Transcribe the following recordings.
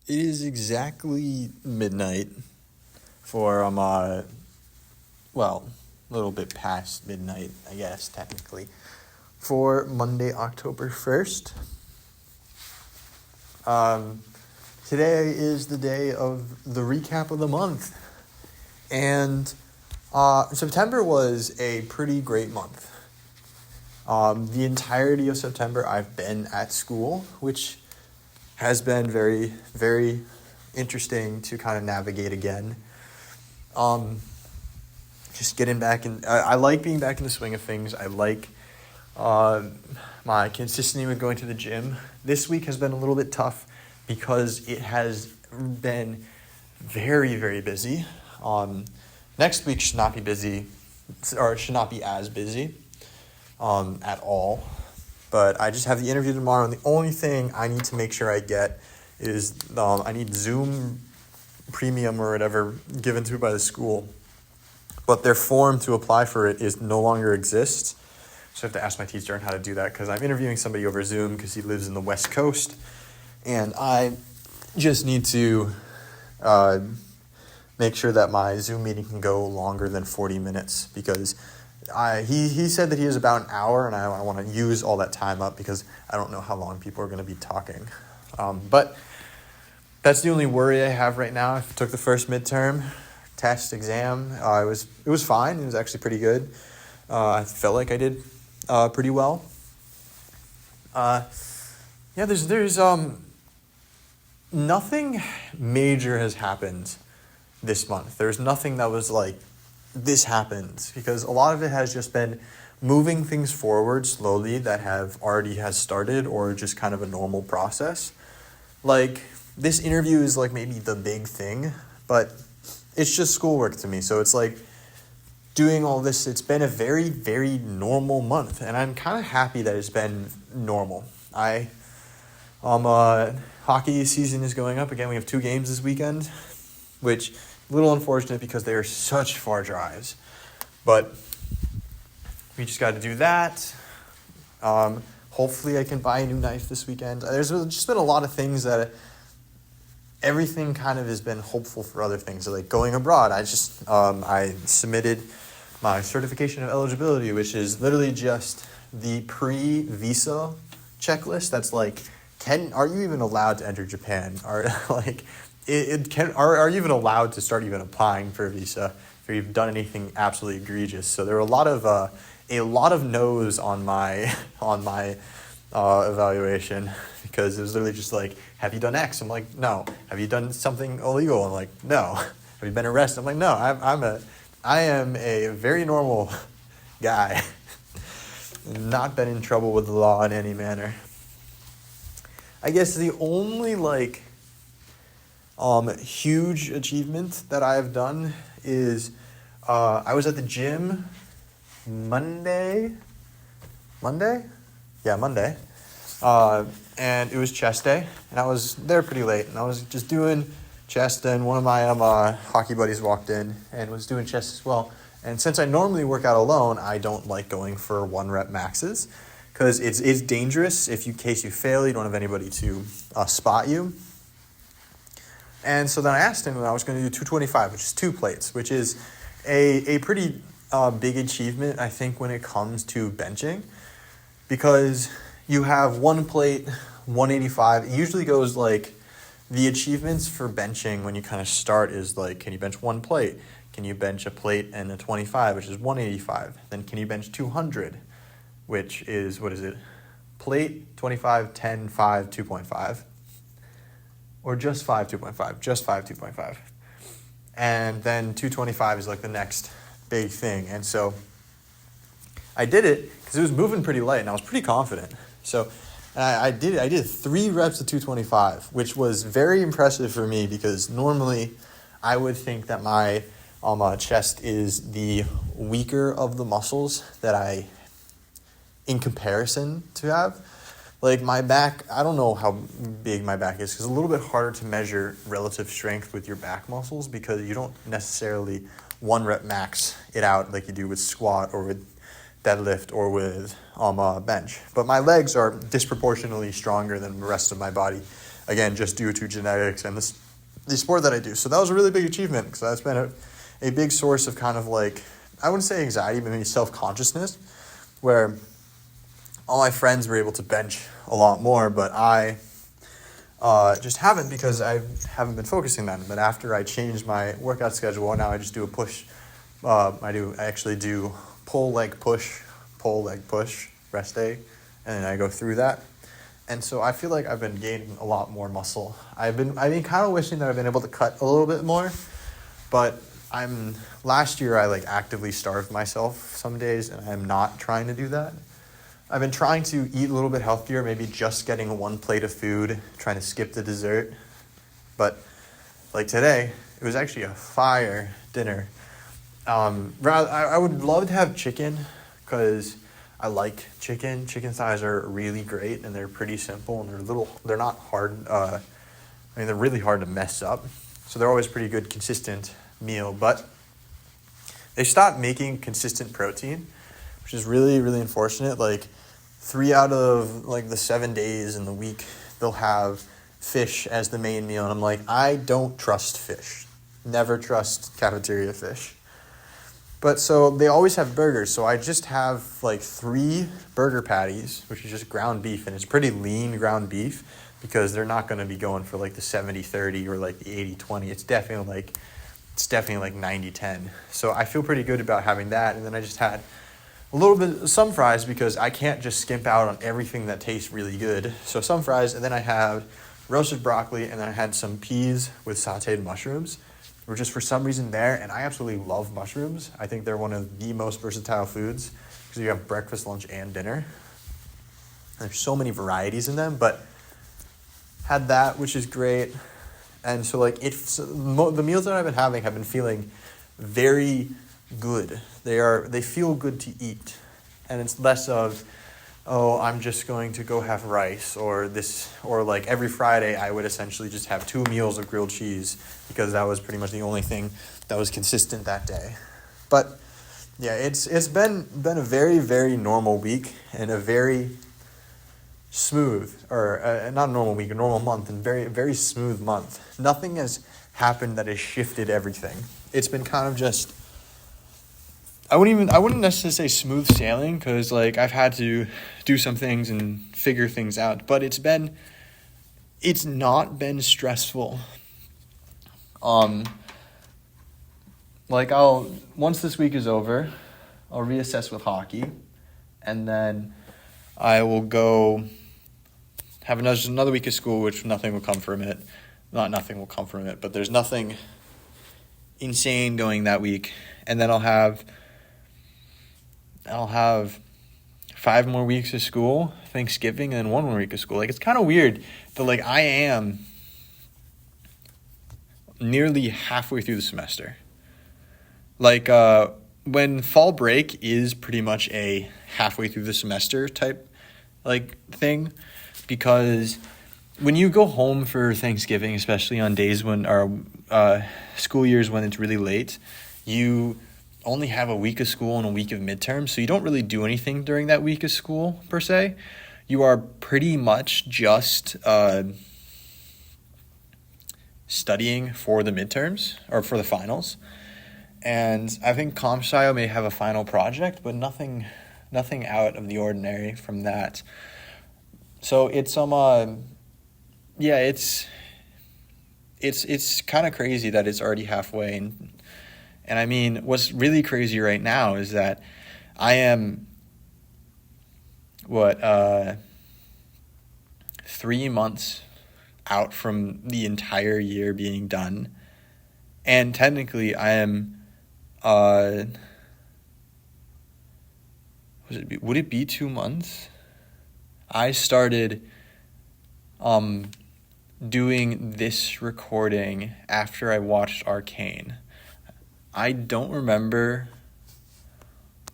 It is exactly midnight for well, a little bit past midnight, I guess technically, for Monday, October 1st. Today is the day of the recap of the month, and September was a pretty great month. The entirety of September I've been at school, which has been very, very interesting to kind of navigate again. Just getting back in, I like being back in the swing of things. I like my consistency with going to the gym. This week has been a little bit tough because it has been very, very busy. Next week should not be busy, or should not be as busy at all. But I just have the interview tomorrow, and the only thing I need to make sure I get is I need Zoom Premium or whatever given to me by the school. But their form to apply for it is no longer exists. So I have to ask my teacher on how to do that because I'm interviewing somebody over Zoom because he lives in the West Coast. And I just need to make sure that my Zoom meeting can go longer than 40 minutes because he said that he has about an hour, and I want to use all that time up because I don't know how long people are going to be talking. But that's the only worry I have right now. I took the first midterm test exam. It was fine. It was actually pretty good. I felt like I did pretty well. There's nothing major has happened this month. There's nothing that was like, this happened, because a lot of it has just been moving things forward slowly that has started, or just kind of a normal process. Like, this interview is like maybe the big thing, but it's just schoolwork to me. So it's like doing all this, it's been a very, very normal month, and I'm kind of happy that it's been normal. Hockey season is going up again. We have 2 games this weekend, which a little unfortunate because they are such far drives. But we just got to do that. Hopefully I can buy a new knife this weekend. There's just been a lot of things that everything kind of has been hopeful for other things. So like going abroad, I submitted my certification of eligibility, which is literally just the pre-visa checklist. That's like, are you even allowed to enter Japan? Are you even allowed to start even applying for a visa if you've done anything absolutely egregious? So there were a lot of no's on my evaluation, because it was literally just like, have you done X? I'm like, no. Have you done something illegal? I'm like, no. Have you been arrested? I'm like, no. I am a very normal guy. Not been in trouble with the law in any manner. I guess the only huge achievement that I have done is I was at the gym Monday. And it was chest day, and I was there pretty late, and I was just doing chest, and one of my hockey buddies walked in and was doing chest as well. And since I normally work out alone, I don't like going for 1 rep maxes, because it's dangerous. In case you fail, you don't have anybody to spot you. And so then I asked him when I was going to do 225, which is 2 plates, which is a pretty big achievement, I think, when it comes to benching, because you have 1 plate, 185. It usually goes like, the achievements for benching when you kind of start is like, can you bench 1 plate? Can you bench a plate and a 25, which is 185? Then can you bench 200, which is, what is it? Plate, 25, 10, 5, 2.5. Or just 5, 2.5. Just 5, 2.5. And then 225 is like the next big thing. And so I did it because it was moving pretty light, and I was pretty confident. So I did 3 reps of 225, which was very impressive for me, because normally I would think that my chest is the weaker of the muscles that in comparison to have. Like my back, I don't know how big my back is, because it's a little bit harder to measure relative strength with your back muscles, because you don't necessarily 1 rep max it out like you do with squat or with deadlift or with bench. But my legs are disproportionately stronger than the rest of my body. again, just due to genetics and the sport that I do. So that was a really big achievement because that's been a big source of kind of like, I wouldn't say anxiety, but maybe self-consciousness, where all my friends were able to bench a lot more, but I just haven't because I haven't been focusing then. But after I changed my workout schedule, now I just do a push. I actually do pull, leg, push, rest day, and then I go through that. And so I feel like I've been gaining a lot more muscle. I've been kind of wishing that I've been able to cut a little bit more, but last year I like actively starved myself some days, and I'm not trying to do that. I've been trying to eat a little bit healthier, maybe just getting one plate of food, trying to skip the dessert. But like today, it was actually a fire dinner. I would love to have chicken because I like chicken. Chicken thighs are really great, and they're pretty simple, and they're not hard. They're really hard to mess up. So they're always pretty good, consistent meal. But they stopped making consistent protein, which is really, really unfortunate. Like 3 out of like the 7 days in the week, they'll have fish as the main meal. And I'm like, I don't trust fish. Never trust cafeteria fish. But so they always have burgers. So I just have like 3 burger patties, which is just ground beef. And it's pretty lean ground beef because they're not going to be going for like the 70-30 or like the 80-20. It's definitely like 90-10. So I feel pretty good about having that. And then I just had some fries because I can't just skimp out on everything that tastes really good. So some fries, and then I had roasted broccoli, and then I had some peas with sauteed mushrooms. Were just for some reason there, and I absolutely love mushrooms. I think they're one of the most versatile foods because you have breakfast, lunch, and dinner. And there's so many varieties in them, but had that, which is great. And so like the meals that I've been having have been feeling very good. They feel good to eat, and it's less of, oh, I'm just going to go have rice or like every Friday I would essentially just have 2 meals of grilled cheese because that was pretty much the only thing that was consistent that day. But yeah, it's been a very, very normal week and a very smooth, or not a normal week, a normal month, and very, very smooth month. Nothing has happened that has shifted everything. It's been kind of just, I wouldn't necessarily say smooth sailing because like I've had to do some things and figure things out, but it's not been stressful. Like once this week is over, I'll reassess with hockey, and then I will go have another week of school, which nothing will come from it. Not nothing will come from it, but there's nothing insane going that week, and then I'll have 5 more weeks of school, Thanksgiving, and then 1 more week of school. Like, it's kind of weird that, like, I am nearly halfway through the semester. Like, when fall break is pretty much a halfway through the semester type, like, thing, because when you go home for Thanksgiving, especially on days when school years when it's really late, you only have a week of school and a week of midterms, so you don't really do anything during that week of school per se. You are pretty much just studying for the midterms or for the finals. And I think Comp Sci may have a final project, but nothing out of the ordinary from that. So it's it's kind of crazy that it's already halfway. And I mean, what's really crazy right now is that I am, 3 months out from the entire year being done. And technically I am, would it be 2 months? I started doing this recording after I watched Arcane. I don't remember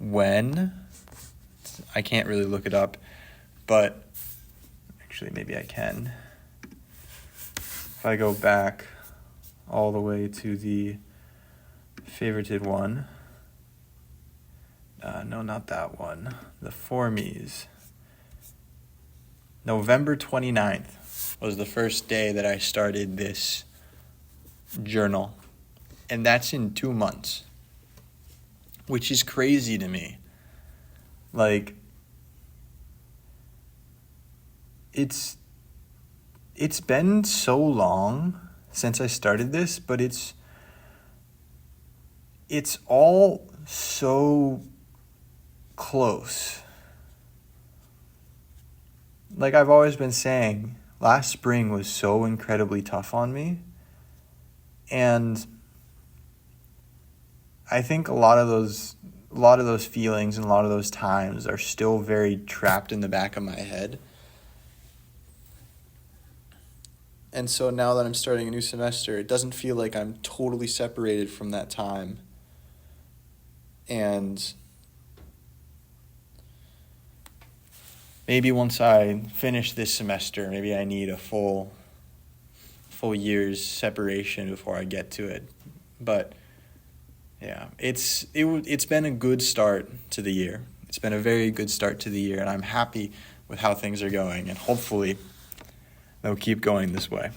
when. I can't really look it up, but actually maybe I can. If I go back all the way to the favorited one. No, not that one. The Formies. November 29th. was the first day that I started this journal. And that's in 2 months, which is crazy to me. Like, it's been so long since I started this, but it's all so close. Like I've always been saying, last spring was so incredibly tough on me. And I think a lot of those feelings and a lot of those times are still very trapped in the back of my head. And so now that I'm starting a new semester, it doesn't feel like I'm totally separated from that time. And maybe once I finish this semester, maybe I need a full year's separation before I get to it. But yeah, it's been a good start to the year. It's been a very good start to the year, and I'm happy with how things are going, and hopefully they'll keep going this way.